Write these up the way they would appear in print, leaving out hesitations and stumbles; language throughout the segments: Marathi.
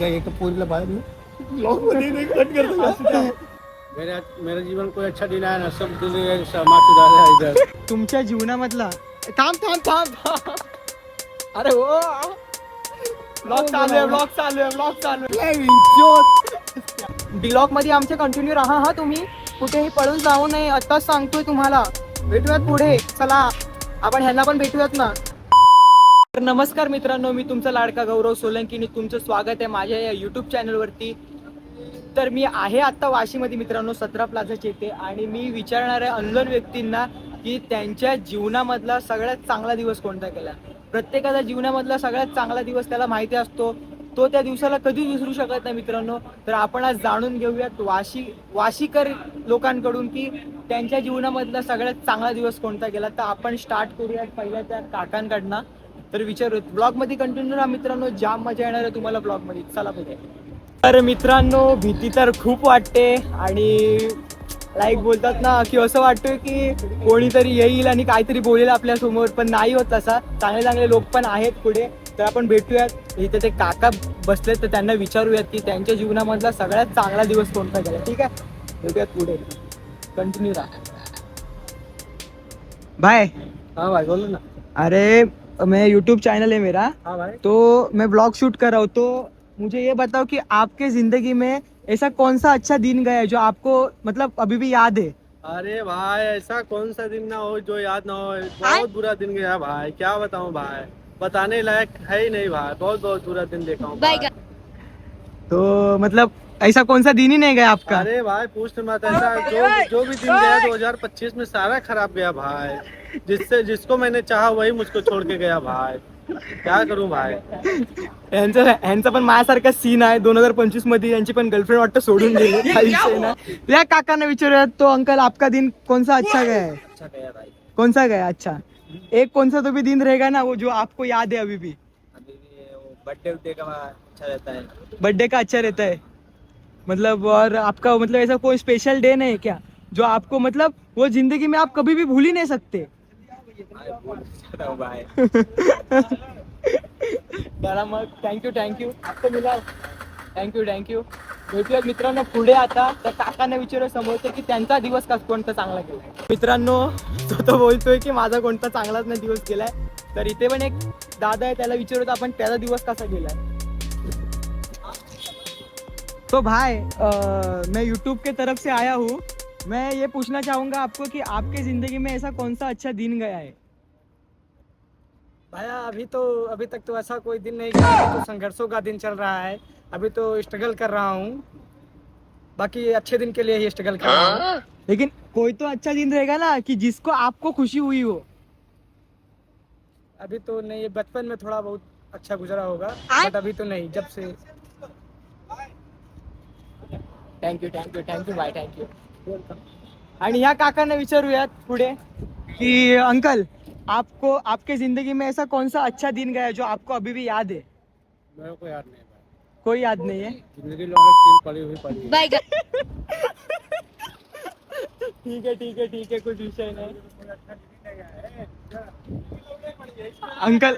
एक पोरीला बाहेर ब्लॉग मध्ये नाही कट करतो. मेरा जीवन कोई अच्छा दिन आहे ना, सब दिन समाज सुधार इधर. तुमच्या जीवनामधला थांब थांब थांब. अरे हो ब्लॉग चालू आहे, ब्लॉग चालू आहे, ब्लॉग चालू आहे. ब्लॉग मध्ये आमच्या कंटिन्यू राहा हा. तुम्ही कुठेही पळून जाऊ नये, आताच सांगतोय तुम्हाला. भेटूयात पुढे, चला आपण ह्यांना पण भेटूयात ना. तर नमस्कार मित्रांनो, मी तुमचा लाडका गौरव सोलंकी आणि तुमचं स्वागत आहे माझ्या या यूट्यूब चॅनलवरती. तर मी आहे आत्ता वाशीमध्ये मित्रांनो, 17 प्लाझाच्या इथे. आणि मी विचारणार आहे अननोन व्यक्तींना की त्यांच्या जीवनामधला सगळ्यात चांगला दिवस कोणता केला. प्रत्येकाच्या जीवनामधला सगळ्यात चांगला दिवस त्याला माहिती असतो, तो त्या दिवसाला कधीच विसरू शकत नाही मित्रांनो. तर आपण आज जाणून घेऊयात वाशीकर लोकांकडून की त्यांच्या जीवनामधला सगळ्यात चांगला दिवस कोणता गेला. तर आपण स्टार्ट करूयात पहिल्या त्या काकांकडनं. तर विचारूयात, ब्लॉग मध्ये कंटिन्यू राहा मित्रांनो, जाम मजा येणार आहे तुम्हाला ब्लॉग मध्ये. चला पुढे. तर मित्रांनो, भीती तर खूप वाटते आणि लाईक बोलतात ना की असं वाटतंय की कोणीतरी येईल आणि काहीतरी बोलेल आपल्या समोर, पण नाही होत तसा. चांगले चांगले लोक पण आहेत पुढे. तर आपण भेटूयात. इथे ते काका बसलेत, तर त्यांना विचारूयात की त्यांच्या जीवनामधला सगळ्यात चांगला दिवस कोणता गेला. ठीक आहे, भेटूयात पुढे. कंटिन्यू राहा. बाय. हाँ भाई बोलो ना. अरे मैं यूट्यूब चैनल है मेरा, हाँ भाई. तो मैं ब्लॉग शूट कर रहा हूँ. तो मुझे ये बताओ कि आपके जिंदगी में ऐसा कौन सा अच्छा दिन गया है जो आपको मतलब अभी भी याद है. अरे भाई, ऐसा कौन सा दिन ना हो जो याद ना हो. बहुत बुरा दिन गया भाई, क्या बताऊं भाई, बताने लायक है ही नहीं भाई. बहुत बहुत बुरा दिन देखा हूँ भाई. तो मतलब ऐसा कौन सा दिन ही नहीं गया आपका. अरे भाई पूछ मत. ऐसा जो भी दिन गया 2025 में सारा खराब गया भाई. जिसको मैंने चाहा वही मुझको छोड़ के गया भाई. क्या करूं भाई. ह्यांचा पण माझ्यासारखा सीन आहे. 2025 मध्ये यांची पण गर्लफ्रेंड वाटतं सोडून गेली. काही विषय नाही. या काकांना विचारूयात, तो अंकल आपका दिन कौन सा अच्छा गया है. अच्छा गया भाई. कौन सा गया अच्छा. एक कौन सा तो भी दिन रहेगा ना वो जो आपको याद है अभी भी. अभी बर्थडे का अच्छा रहता है. बर्थडे का अच्छा रहता है मतलब. और आपका मतलब ऐसा कोई स्पेशल डे नहीं है क्या जो आपको मतलब वो जिंदगी में आप कभी भी भूल ही नहीं सकते. भाई. चला मग, थँक्यू आपको मिला. थँक्यू. भेटूयात मित्रांनो पुढे. आता त्या काकांना विचारू समोर की त्यांचा दिवस कोणता चांगला गेला. मित्रांनो, तो बोलतोय की माझा कोणता चांगलाच नाही दिवस गेलाय. तर इथे पण एक दादा आहे, त्याला विचारतो आपण त्याचा दिवस कसा गेलाय. तो भाई मैं यूट्यूब के तरफ से आया हूँ. मैं ये पूछना चाहूँगा आपको कि आपके ज़िंदगी में ऐसा कौन सा अच्छा दिन गया है. भैया अभी तक तो ऐसा कोई दिन नहीं गया. अभी तो संघर्षों का दिन चल रहा है. अभी तो स्ट्रगल कर रहा हूँ. बाकी अच्छे दिन के लिए ही स्ट्रगल कर रहा हूँ. लेकिन कोई तो अच्छा दिन रहेगा ना कि जिसको आपको खुशी हुई हो. अभी तो नहीं, बचपन में थोड़ा बहुत अच्छा गुजरा होगा, बट अभी तो नहीं. जब से थँक्यू बाय. थँक्यू. आणि ह्या काकांना विचारूयात पुढे कि अंकल, आपको आपके जिंदगी में ऐसा कौन सा अच्छा दिन गया है जो आपको अभी भी याद है. मेरे को याद नहीं भाई. कोई याद नहीं है. जिंदगी लॉन्ग पड़ी हुई है. ठीक है कुछ विषय नहीं.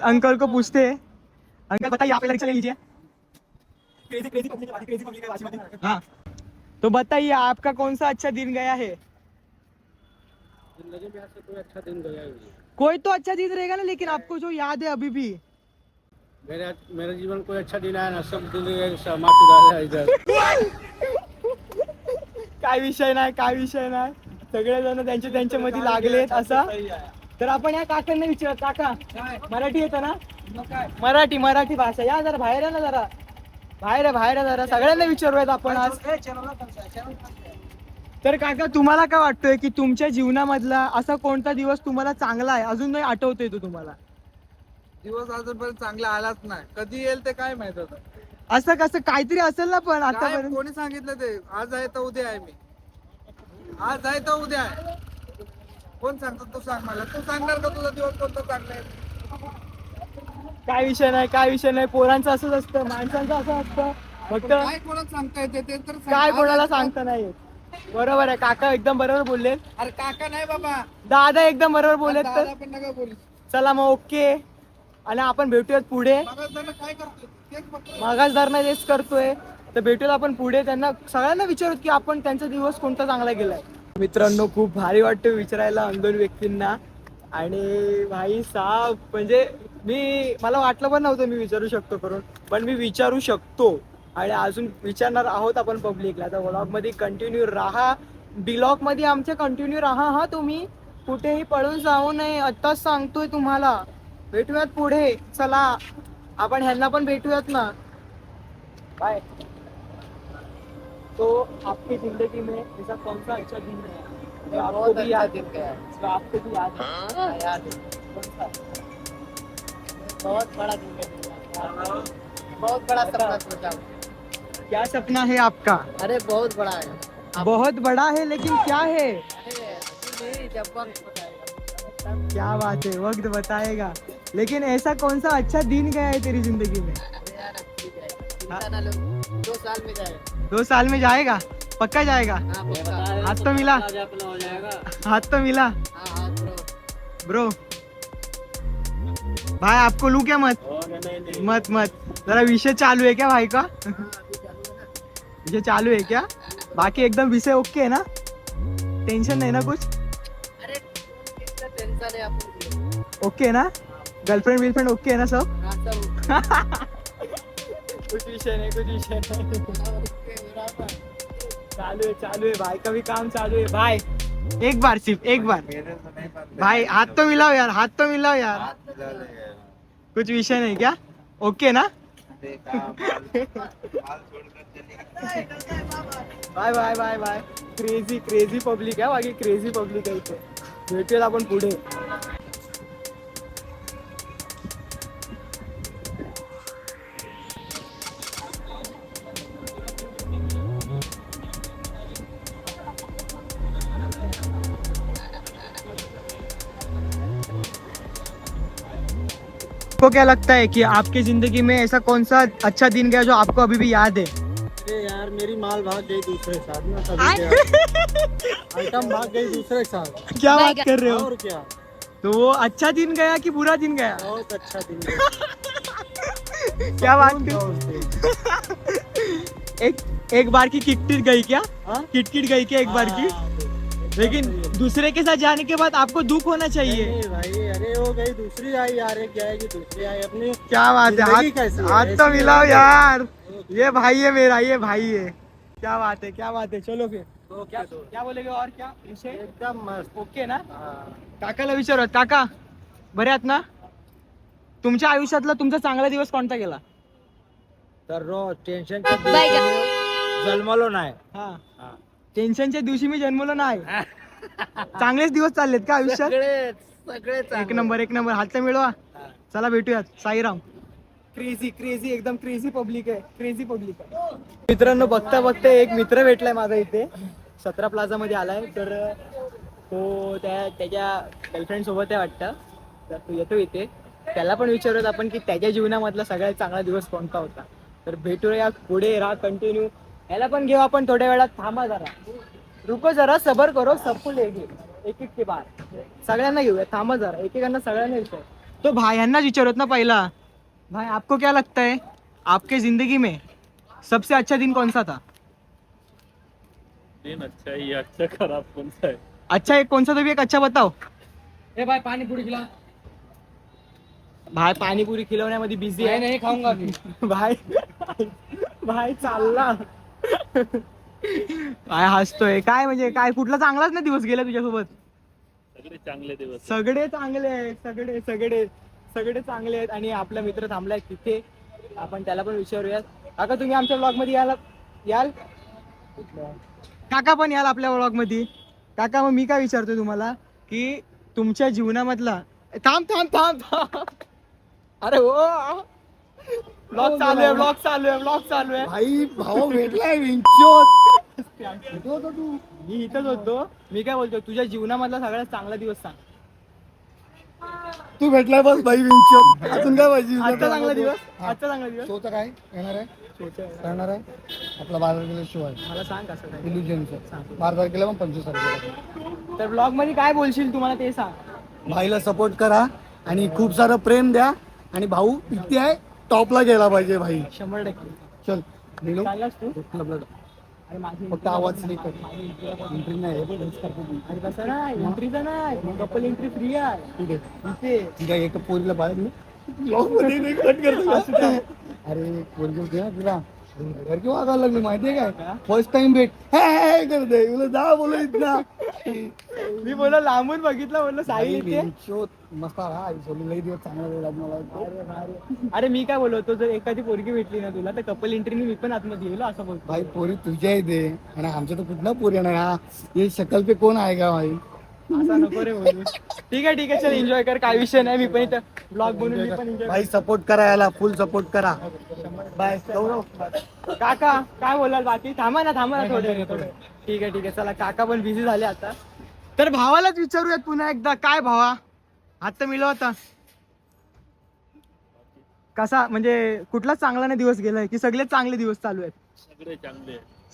अंकल को पूछते हैं. अंकल बताइए, आप इधर चले लीजिए. हाँ, तो बताइए आपका कौन सा अच्छा दिन गया है. जिंदगी में ऐसा कोई अच्छा दिन गया ही नहीं. कोई तो अच्छा दिन रहेगा ना, लेकिन आपको जो याद है अभी भी. मेरा जीवन कोई अच्छा दिन आहे ना, सब दिन समाज सुधार इधर. काय विषय नाही. सगळेजण त्यांच्या मध्ये लागलेत असा. तर आपण या काकांना विचार. काका, मराठी येतं ना. मराठी भाषा. या जरा बाहेर आहे ना, जरा बाहेर जरा. सगळ्यांना विचारूयात आपण आज. तर काका, तुम्हाला काय वाटतंय की तुमच्या जीवनामधला असा कोणता दिवस तुम्हाला चांगला आहे, अजून नाही आठवतोय तो तुम्हाला. दिवस अजूनपर्यंत चांगला आलाच नाही. कधी येईल ते काय माहित होतं. असं कसं काहीतरी असेल ना, पण काय आतापर्यंत. कोणी सांगितलं ते. आज आहे तर उद्या आहे. मी आज आहे तर उद्या आहे. कोण सांगतो. तू सांग मला. तू सांगणार का तुझा दिवस कोणता चांगला आहे. काय विषय नाही. पोरांचं असंच असतं, माणसांचं असं असतं. फक्त काय कोणाला सांगता येते ते तर सांग. काय आज कोणाला आहे तर- सांगता नाही येत. बरोबर आहे काका, एकदम बरोबर बोलले. अरे काका नाही बाबा. दादा एकदम बरोबर बोलत. तर दादा पण नका बोलू. चला मग, ओके. आणि आपण भेटूयात पुढे. बघा जरा काय करतोय. मागास धरणं तेच करतोय. तर भेटूया आपण पुढे. त्यांना सगळ्यांना विचारूत की आपण त्यांचा दिवस कोणता चांगला गेलाय. मित्रांनो खूप भारी वाटतं विचारायला अंदोन व्यक्तींना. आणि भाई साहेब म्हणजे मला वाटलं पण नव्हतं मी विचारू शकतो करून, पण मी विचारू शकतो आणि अजून विचारणार आहोत आपण पब्लिकला. तर व्लॉग मध्ये कंटिन्यू राहा, ब्लॉग मध्ये आमच्या कंटिन्यू राहा हा. तुम्ही कुठेही पळून जाऊ नये, आत्ताच सांगतोय तुम्हाला. भेटूयात पुढे, चला आपण ह्यांना पण भेटूयात ना. बाय. तो आपकी जिंदगी में ऐसा कौन सा अच्छा दिन है जो आपको भी याद है? जो आपको भी याद है? याद है कौन सा? बहुत बड़ा दिन है, बहुत बड़ा सपना सोचा हूँ। क्या सपना है आपका? अरे बहुत बड़ा है। बहुत बड़ा है, लेकिन क्या है? अरे नहीं, जब वक्त बताएगा। क्या बात है, वक्त बताएगा. लेकिन ऐसा कौन सा अच्छा दिन गया है तेरी जिंदगी में? अरे यार अच्छी जाएगा, चिंता ना लो, 2 साल में जाएगा। 2 साल में जाएगा? पक्का जाएगा? हाँ पक्का। हाथ तो मिला, हाथ तो मिला हाँ हाँ ब्रो। ब्रो. भाई आपको लू क्या? मत मत मत. जरा विषय चालू है क्या भाई का? विषय चालू है क्या? बाकी एकदम विषय ओके है ना? टेंशन नहीं ना कुछ? अरे कितना टेंशन है आपको? ओके है ना? गर्लफ्रेंड विलफ्रेंड ओके है ना सब? हाँ सब कुछ विषय नहीं, कुछ विषय नहीं. बराबर। चालू है भाई का भी काम चालू है भाई. एक बार, सिर्फ एक बार भाई, हाथ तो मिलाओ यार, हाथ तो मिलाओ यार. कुछ विषय नहीं क्या? ओके ना? Bye bye bye bye. Crazy crazy public आहे बाकी, क्रेझी पब्लिक आहे इथे. भेटूया आपण पुढे. आपको क्या लगता है कि आपकी जिंदगी में ऐसा कौन सा अच्छा दिन गया जो आपको अभी भी याद है? अरे यार मेरी माल भाग गई दूसरे साथ ना, तभी आइटम भाग गई दूसरे साथ. क्या बात कर रहे हो? और क्या, तो वो अच्छा दिन गया कि बुरा दिन गया? बहुत अच्छा दिन क्या बात कर. एक बार की किटकिट गई क्या? किटकिट गई क्या एक बार की? लेकिन दूसरे के साथ जाने के बाद आपको दुख होना चाहिए. नहीं भाई, अरे हो गई दूसरी आई यार, एक जाएगी दूसरी आई अपनी. क्या बात है, जिंदगी कैसी है? हाथ तो मिलाओ यार. ये भाई है मेरा, ये भाई है. क्या बात है, क्या बात है. चलो फिर क्या बोलेगे और क्या विषय? एकदम मस्त. ओके ना? काकाला विचारत. काका बरे आहात ना? तुमच्या आयुष्यातला तुमचा चांगला दिवस कोणता गेला? तर रोज टेन्शनच्या जन्मलो नाही. हा, टेन्शनच्या दिवशी मी जन्मलो नाही. चांगलेच दिवस चाललेत का आयुष्यात? सगळे एक नंबर, एक नंबर. हात मिळवा. चला भेटूयात. साईराम. क्रेझी क्रेझी एकदम क्रेझी पब्लिक आहे, क्रेझी पब्लिक आहे. मित्रांनो बघता बघता एक मित्र भेटलाय माझा इथे 17 प्लाझा मध्ये आलाय. तर तो त्याच्या गर्लफ्रेंड सोबत आहे वाटतं. तर तो येतो इथे. त्याला पण विचारूयात आपण की त्याच्या जीवनामधला सगळ्यात चांगला दिवस कोणता होता. तर भेटूया पुढे, राहा कंटिन्यू. याला पण घेऊ आपण थोड्या वेळात. थांबा जरा, रुको जरा, सबर करो, सबको लेंगे एक एक के बाद. सगळ्यांना घेऊया, थांबा जरा, एकेकांना सगळ्यांना विचार. तो भाई ह्यांना विचारत ना पहिला. भाई आपको क्या लगता है आपके जिंदगी में सबसे अच्छा दिन कौन सा था? दिन अच्छा ही अच्छा खराब कौन सा है? अच्छा एक कौन सा तो भी एक अच्छा बताओ. ए भाई पानी पूरी खिला. भाई पाणीपुरी खिलवण्यामध्ये बिझी आहे. नहीं खाऊंगा अभी. भाई भाई चालला. काय हसतोय काय, म्हणजे काय कुठला चांगलाच ना दिवस गेला तुझ्यासोबत? सगळे चांगले दिवस. सगळे चांगले आहेत, सगळे सगळे सगळे चांगले आहेत. आणि आपला मित्र थांबलाय तिथे, आपण त्याला पण विचारूयात. काका तुम्ही आमच्या ब्लॉग मध्ये याल? काका पण याल आपल्या ब्लॉग मध्ये. काका मग मी काय विचारतोय तुम्हाला की तुमच्या जीवनामधला. थांब थांब थांब थांब. अरे हो, ब्लॉग चालू आहे, ब्लॉग चालू आहे, ब्लॉग चालू आहे. भाई भाऊ भेटलाय विंचोत. मी इथंच होतो. मी काय बोलतो, तुझ्या जीवनामधला सगळ्यात चांगला दिवस सांग. तू भेटलाय बस भाई विंचोत. अजून काय पाहिजे? आजचा चांगला दिवस, आजचा चांगला दिवस. शोचं काय येणार आहे? करणार आहे आपला 12 तारखेला शो आहे मला सांग कसं काय. इल्युजनचं 12 तारखेला पण 25 तारखेला. तर ब्लॉग मध्ये काय बोलशील तुम्हाला ते सांग. भाईला सपोर्ट करा आणि खूप सारं प्रेम द्या. आणि भाऊ इथे आहे, टॉपला गेला पाहिजे भाई. 100%. चल निघू. चाललास तू? क्लबला अरे माझी फक्त आवाज नाही कर. माझी entry ला- एंट्री नाही हे बघ, हेच करतो मी. अरे कसं नाही एंट्रीचा नाही कपल एंट्री फ्री आहे ठीक आहे. इथे. ठीक आहे एका पोरीला बाहेर मी ब्लॉग मध्ये नाही कट करतो का? अरे पोरगी होती ना तुला घर क्यों वागायला लागली माहितीये काय? फर्स्ट टाइम भेट हे करते तुला जा बोलू इथना. मी बोला लांबून बघितलं बोललो साई इथे. शोध मस्त हा सोडून लई दिवस चांगला वेळ लागला मला. अरे मी काय बोलतो जर एखादी पोरगी भेटली ना तुला तर कपल एंट्रीने मी पण आतमध्ये गेलो असं बोलतो. भाई पोरी तुझ्या इथे आणि आमच्या तर कुठला पोरी नाही हा ये शकल पे कोण आहे का भाई? असं नको रे बोलू. ठीक आहे चल एन्जॉय कर काय विषय नाही मी पण इथं ब्लॉग बनवून मी पण एन्जॉय. भाई सपोर्ट करा याला फुल सपोर्ट करा. बाय. काका काय बोलाल बाकी थांबा ना थोडे. ठीक आहे चला काका पण बिझी झाले आता. तर भावालाच विचारूयात पुन्हा एकदा काय भावा आता मिळलो होता कसा म्हणजे कुठला चांगला नाही दिवस गेलाय की सगळे चांगले दिवस चालू आहेत?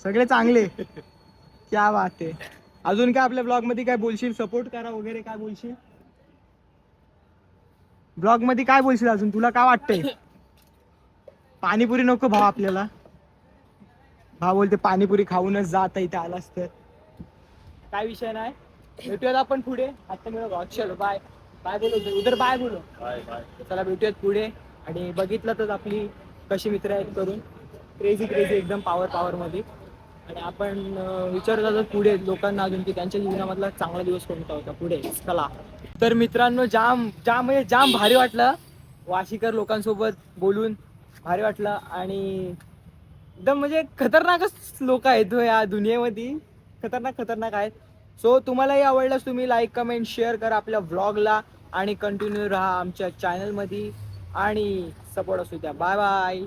सगळे चांगले. क्या बात आहे. अजून काय आपल्या ब्लॉग मध्ये काय बोलशील सपोर्ट करा वगैरे काय बोलशील ब्लॉग मध्ये काय बोलशील अजून तुला काय वाटतंय? पाणीपुरी नको भाव आपल्याला. भाव बोलते पाणीपुरी खाऊनच जात इथे आलास तर काय विषय नाही. भेटूयात आपण पुढे. आता मी चलो बाय बाय बोलो उधर बाय बोलो. चला भेटूयात पुढे. आणि बघितलं तर आपली कशी मित्र आहेत करून क्रेझी एकदम पावर मध्ये. आणि आपण विचारत होतो पुढे लोकांना अजून की त्यांच्या जीवनामधला चांगला दिवस कोणता होता पुढे. चला तर मित्रांनो जाम भारी वाटलं वाशीकर लोकांसोबत बोलून भारी वाटलं. आणि एकदम म्हणजे खतरनाकच लोक आहेत या दुनियेमध्ये खतरनाक आहेत. सो तुम्हालाही आवडल्यास तुम्ही लाईक कमेंट शेअर करा आपल्या व्लॉगला आणि कंटिन्यू राहा आमच्या चॅनलमध्ये आणि सपोर्ट असू द्या. Bye bye.